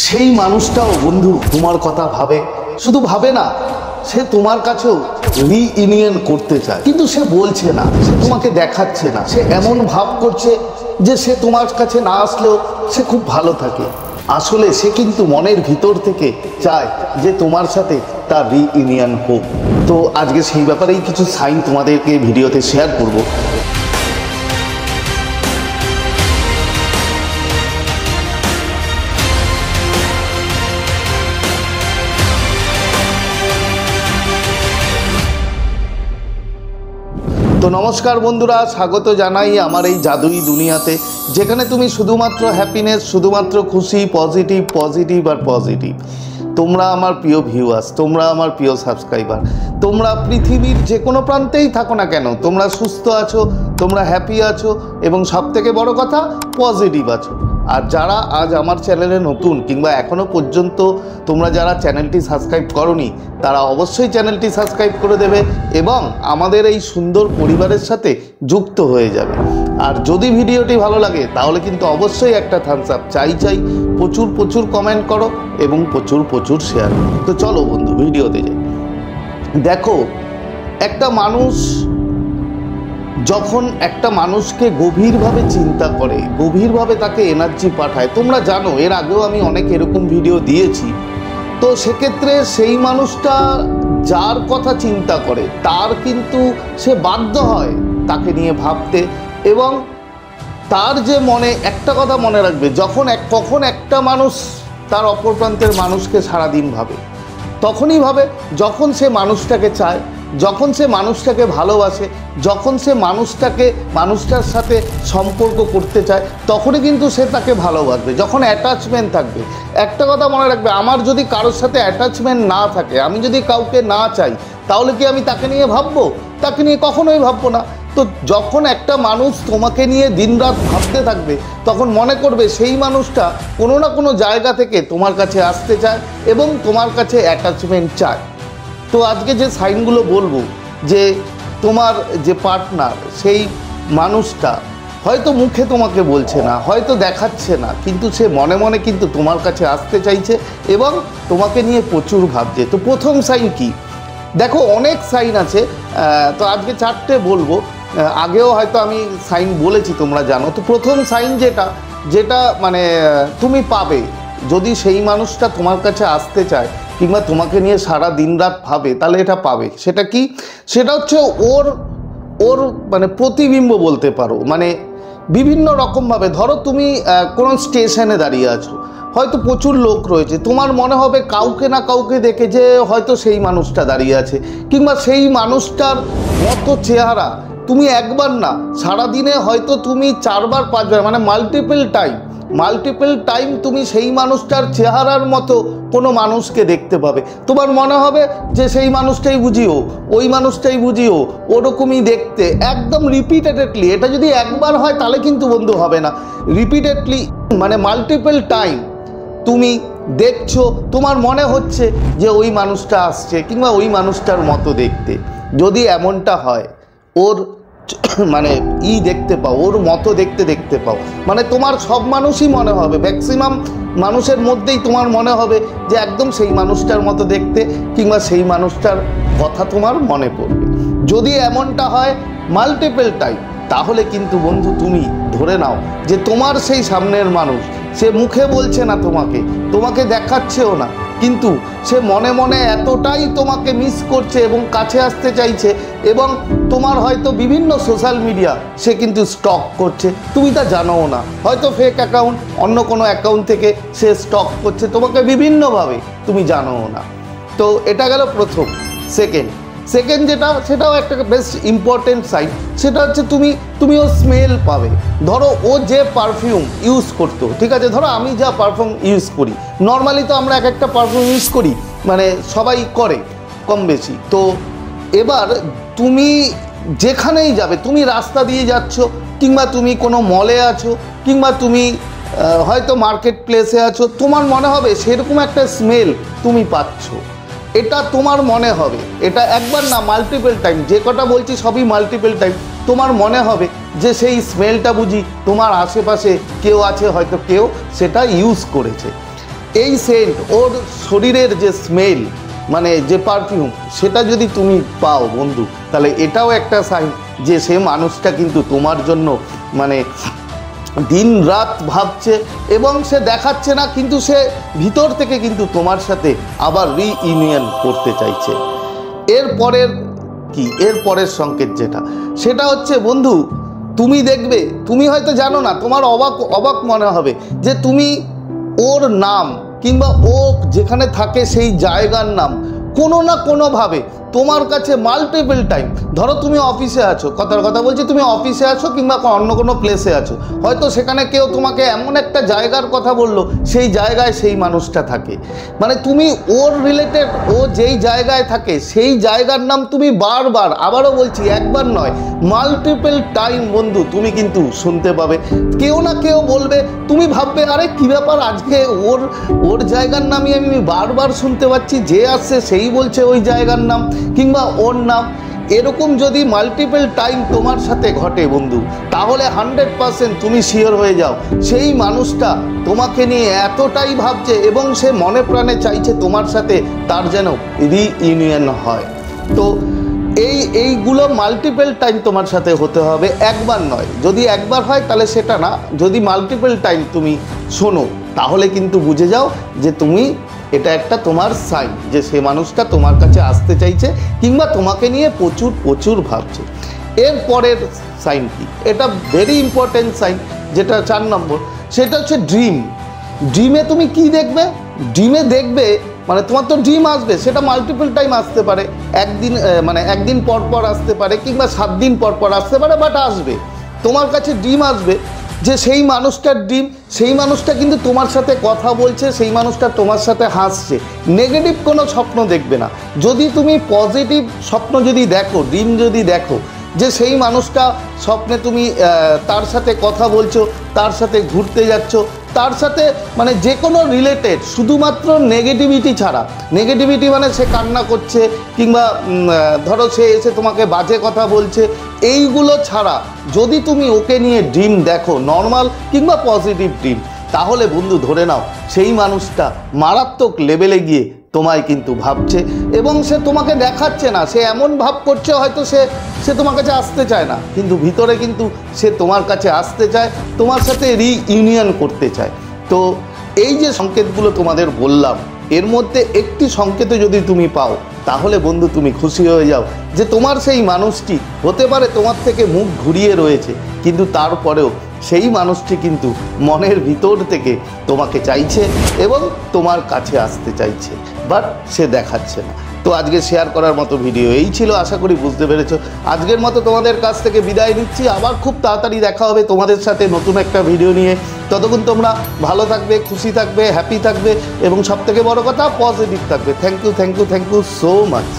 সেই মানুষটাও বন্ধু তোমার কথা ভাবে, শুধু ভাবে না, সে তোমার কাছেও রিইউনিয়ন করতে চায়, কিন্তু সে বলছে না, সে তোমাকে দেখাচ্ছে না, সে এমন ভাব করছে যে সে তোমার কাছে না আসলেও সে খুব ভালো থাকে। আসলে সে কিন্তু মনের ভিতর থেকে চায় যে তোমার সাথে তার রিইউনিয়ন হোক। তো আজকে সেই ব্যাপারেই কিছু সাইন তোমাদেরকে ভিডিওতে শেয়ার করব। তো নমস্কার বন্ধুরা, স্বাগত জানাই আমার এই জাদুই দুনিয়াতে, যেখানে তুমি শুধুমাত্র হ্যাপিনেস, শুধুমাত্র খুশি, পজিটিভ পজিটিভ আর পজিটিভ। তোমরা আমার প্রিয় ভিউয়ার্স, তোমরা আমার প্রিয় সাবস্ক্রাইবার, তোমরা পৃথিবীর যে কোনো প্রান্তেই থাকো না কেন, তোমরা সুস্থ আছো, তোমরা হ্যাপি আছো এবং সবথেকে বড় কথা পজিটিভ আছো। আর যারা আজ আমার চ্যানেলে নতুন কিংবা এখনও পর্যন্ত তোমরা যারা চ্যানেলটি সাবস্ক্রাইব করোনি, তারা অবশ্যই চ্যানেলটি সাবস্ক্রাইব করে দেবে এবং আমাদের এই সুন্দর পরিবারের সাথে যুক্ত হয়ে যাবে। আর যদি ভিডিওটি ভালো লাগে তাহলে কিন্তু অবশ্যই একটা থামস আপ চাই। প্রচুর প্রচুর কমেন্ট করো এবং প্রচুর প্রচুর শেয়ার করো। তো চলো বন্ধু ভিডিওতে যাই। দেখো, একটা মানুষ যখন একটা মানুষকে গভীরভাবে চিন্তা করে, গভীরভাবে তাকে এনার্জি পাঠায়, তোমরা জানো এর আগেও আমি অনেক এরকম ভিডিও দিয়েছি। তো সেক্ষেত্রে সেই মানুষটা যার কথা চিন্তা করে তার কিন্তু সে বাধ্য হয় তাকে নিয়ে ভাবতে, এবং তার যে মনে একটা কথা মনে রাখবে, কখন একটা মানুষ তার অপর প্রান্তের মানুষকে সারাদিন ভাবে, তখনই ভাবে যখন সে মানুষটাকে চায়, যখন সে মানুষটাকে ভালোবাসে, যখন সে মানুষটার সাথে সম্পর্ক করতে চায়, তখনই কিন্তু সে তাকে ভালোবাসবে। যখন অ্যাটাচমেন্ট থাকবে, একটা কথা মনে রাখবে, আমার যদি কারোর সাথে অ্যাটাচমেন্ট না থাকে, আমি যদি কাউকে না চাই, তাহলে কি আমি তাকে নিয়ে ভাববো? তাকে নিয়ে কখনোই ভাববো না। তো যখন একটা মানুষ তোমাকে নিয়ে দিনরাত ভাবতে থাকবে, তখন মনে করবে সেই মানুষটা কোনো না কোনো জায়গা থেকে তোমার কাছে আসতে চায় এবং তোমার কাছে অ্যাটাচমেন্ট চায়। তো আজকে যে সাইনগুলো বলবো, যে তোমার যে পার্টনার, সেই মানুষটা হয়তো মুখে তোমাকে বলছে না, হয়তো দেখাচ্ছে না, কিন্তু সে মনে মনে কিন্তু তোমার কাছে আসতে চাইছে এবং তোমাকে নিয়ে প্রচুর ভাবছে। তো প্রথম সাইন কি? দেখো, অনেক সাইন আছে, তো আজকে 4টে বলবো। আগেও হয়তো আমি সাইন বলেছি, তোমরা জানো। তো প্রথম সাইন যেটা মানে তুমি পাবে, যদি সেই মানুষটা তোমার কাছে আসতে চায় কিংবা তোমাকে নিয়ে সারা দিন রাত ভাবে, তাহলে এটা পাবে। সেটা কি? সেটা হচ্ছে ওর মানে প্রতিবিম্ব বলতে পারো। মানে বিভিন্ন রকমভাবে, ধরো তুমি কোনো স্টেশনে দাঁড়িয়ে আছো, হয়তো প্রচুর লোক রয়েছে, তোমার মনে হবে কাউকে না কাউকে দেখে যে হয়তো সেই মানুষটা দাঁড়িয়ে আছে, কিংবা সেই মানুষটার মতো চেহারা তুমি একবার না, সারাদিনে হয়তো তুমি 4বার 5বার, মানে মাল্টিপল টাইম তুমি সেই মানুষটার চেহারার মতো কোনো মানুষকে দেখতে পাবে। তোমার মনে হবে যে সেই মানুষটাই বুঝিও, ওই মানুষটাই বুঝিও, ওরকমই দেখতে, একদম রিপিটেডলি। এটা যদি একবার হয় তাহলে কিন্তু বন্ধু হবে না, রিপিটেডলি মানে মাল্টিপল টাইম তুমি দেখছো, তোমার মনে হচ্ছে যে ওই মানুষটা আসছে কিংবা ওই মানুষটার মতো দেখতে। যদি এমনটা হয়, ওর মানে দেখতে পাও, ওর মতো দেখতে পাও, মানে তোমার সব মানুষই মনে হবে, ম্যাক্সিমাম মানুষের মধ্যেই তোমার মনে হবে যে একদম সেই মানুষটার মতো দেখতে, কিংবা সেই মানুষটার কথা তোমার মনে পড়বে। যদি এমনটা হয় মাল্টিপল টাইম, তাহলে কিন্তু বন্ধু তুমি ধরে নাও যে তোমার সেই সামনের মানুষ, সে মুখে বলছে না তোমাকে দেখাচ্ছেও না, কিন্তু সে মনে মনে এতটাই তোমাকে মিস করছে এবং কাছে আসতে চাইছে, এবং তোমার হয়তো বিভিন্ন সোশ্যাল মিডিয়া সে কিন্তু স্টক করছে, তুমি তা জানোও না। হয়তো ফেক অ্যাকাউন্ট, অন্য কোনো অ্যাকাউন্ট থেকে সে স্টক করছে তোমাকে বিভিন্নভাবে, তুমি জানোও না। তো এটা গেল প্রথম। সেকেন্ড সেটাও একটা বেশ ইম্পর্টেন্ট সাইন, সেটা হচ্ছে তুমি ও স্মেল পাবে। ধরো ও যে পারফিউম ইউজ করতো, ঠিক আছে, ধরো আমি যা পারফিউম ইউজ করি, নর্মালি তো আমরা একটা পারফিউম ইউজ করি, মানে সবাই করে কম বেশি। তো এবার তুমি যেখানেই যাবে, তুমি রাস্তা দিয়ে যাচ্ছ, কিংবা তুমি কোনো মলে আছো, কিংবা তুমি হয়তো মার্কেট প্লেসে আছো, তোমার মনে হবে সেরকম একটা স্মেল তুমি পাচ্ছ। এটা তোমার মনে হবে, এটা একবার না মাল্টিপল টাইম, যে কটা বলছি সবই মাল্টিপল টাইম। তোমার মনে হবে যে সেই স্মেলটা বুঝি তোমার আশেপাশে কেউ আছে, হয়তো কেউ সেটা ইউজ করেছে। এই সেন্ট, ওর শরীরের যে স্মেল, মানে যে পারফিউম, সেটা যদি তুমি পাও বন্ধু, তাহলে এটাও একটা সাইন যে সে মানুষটা কিন্তু তোমার জন্য মানে দিন রাত ভাবছে, এবং সে দেখাচ্ছে না, কিন্তু সে ভিতর থেকে কিন্তু তোমার সাথে আবার রিইউনিয়ন করতে চাইছে। এরপরের কি, এরপরের সংকেত যেটা, সেটা হচ্ছে বন্ধু, তুমি দেখবে, তুমি হয়তো জানো না, তোমার অবাক মনে হবে যে তুমি ওর নাম কিংবা ও যেখানে থাকে সেই জায়গার নাম কোনো না কোনোভাবে তোমার কাছে মাল্টিপল টাইম, ধরো তুমি অফিসে আছো, কথার কথা বলছি, তুমি অফিসে আছো কিংবা অন্য কোনো প্লেসে আছো, হয়তো সেখানে কেউ তোমাকে এমন একটা জায়গার কথা বললো, সেই জায়গায় সেই মানুষটা থাকে, মানে তুমি ওর রিলেটেড, ও যেই জায়গায় থাকে সেই জায়গার নাম তুমি বারবার, আবারও বলছি একবার নয়, মাল্টিপল টাইম বন্ধু তুমি কিন্তু শুনতে পাবে। কেউ না কেউ বলবে, তুমি ভাববে আরে কী ব্যাপার, আজকে ওর জায়গার নামই আমি বারবার শুনতে পাচ্ছি, যে আসছে সেই বলছে ওই জায়গার নাম কিংবা ওর নাম। এরকম যদি মাল্টিপল টাইম তোমার সাথে ঘটে বন্ধু, তাহলে 100% তুমি শিওর হয়ে যাও সেই মানুষটা তোমাকে নিয়ে এতটাই ভাবছে এবং সে মনে প্রাণে চাইছে তোমার সাথে তার যেন রিইউনিয়ন হয়। তো এইগুলো মাল্টিপল টাইম তোমার সাথে হতে হবে, একবার নয়। যদি একবার হয় তাহলে সেটা না, যদি মাল্টিপল টাইম তুমি শোনো তাহলে কিন্তু বুঝে যাও যে তুমি, এটা একটা তোমার সাইন যে সে মানুষটা তোমার কাছে আসতে চাইছে কিংবা তোমাকে নিয়ে প্রচুর ভাবছে। এরপরের সাইন কি, এটা ভেরি ইম্পর্টেন্ট সাইন, যেটা 4 নম্বর, সেটা হচ্ছে ড্রিম। ড্রিমে তুমি কি দেখবে? ড্রিমে দেখবে মানে তোমার তো ড্রিম আসবে, সেটা মাল্টিপল টাইম আসতে পারে, একদিন পর আসতে পারে কিংবা 7 দিন পর আসতে পারে, বাট আসবে তোমার কাছে। ড্রিম আসবে যে সেই মানুষটার ড্রিম, সেই মানুষটা কিন্তু তোমার সাথে কথা বলছে, সেই মানুষটা তোমার সাথে হাসছে, নেগেটিভ কোনো স্বপ্ন দেখবে না। যদি তুমি পজিটিভ স্বপ্ন যদি দেখো, ড্রিম যদি দেখো যে সেই মানুষটা স্বপ্নে তুমি তার সাথে কথা বলছো, তার সাথে ঘুরতে যাচ্ছ, তার সাথে মানে যে কোনো রিলেটেড, শুধুমাত্র নেগেটিভিটি ছাড়া, নেগেটিভিটি মানে সে কান্না করছে কিংবা ধরো সে এসে তোমাকে বাজে কথা বলছে, এইগুলো ছাড়া যদি তুমি ওকে নিয়ে ড্রিম দেখো, নর্মাল কিংবা পজিটিভ ড্রিম, তাহলে বন্ধু ধরে নাও সেই মানুষটা মারাত্মক লেভেলে গিয়ে তোমায় কিন্তু ভাবছে, এবং সে তোমাকে দেখাচ্ছে না, সে এমন ভাব করছে হয়তো সে তোমার কাছে আসতে চায় না, কিন্তু ভিতরে কিন্তু সে তোমার কাছে আসতে চায়, তোমার সাথে রিইউনিয়ন করতে চায়। তো এই যে সংকেতগুলো তোমাদের বললাম, এর মধ্যে একটি সংকেত যদি তুমি পাও, তাহলে বন্ধু তুমি খুশি হয়ে যাও যে তোমার সেই মানুষটি হতে পারে তোমার থেকে মুখ ঘুরিয়ে রয়েছে, কিন্তু তারপরেও সেই মানুষটি কিন্তু মনের ভিতর থেকে তোমাকে চাইছে এবং তোমার কাছে আসতে চাইছে, বাট সে দেখাচ্ছে না। তো আজকে শেয়ার করার মতো ভিডিও এই ছিল, আশা করি বুঝতে পেরেছো। আজকের মতো তোমাদের কাছ থেকে বিদায় নিচ্ছি, আবার খুব তাড়াতাড়ি দেখা হবে তোমাদের সাথে নতুন একটা ভিডিও নিয়ে। ততক্ষণ তোমরা ভালো থাকবে, খুশি থাকবে, হ্যাপি থাকবে এবং সবথেকে বড় কথা পজিটিভ থাকবে। Thank you so much.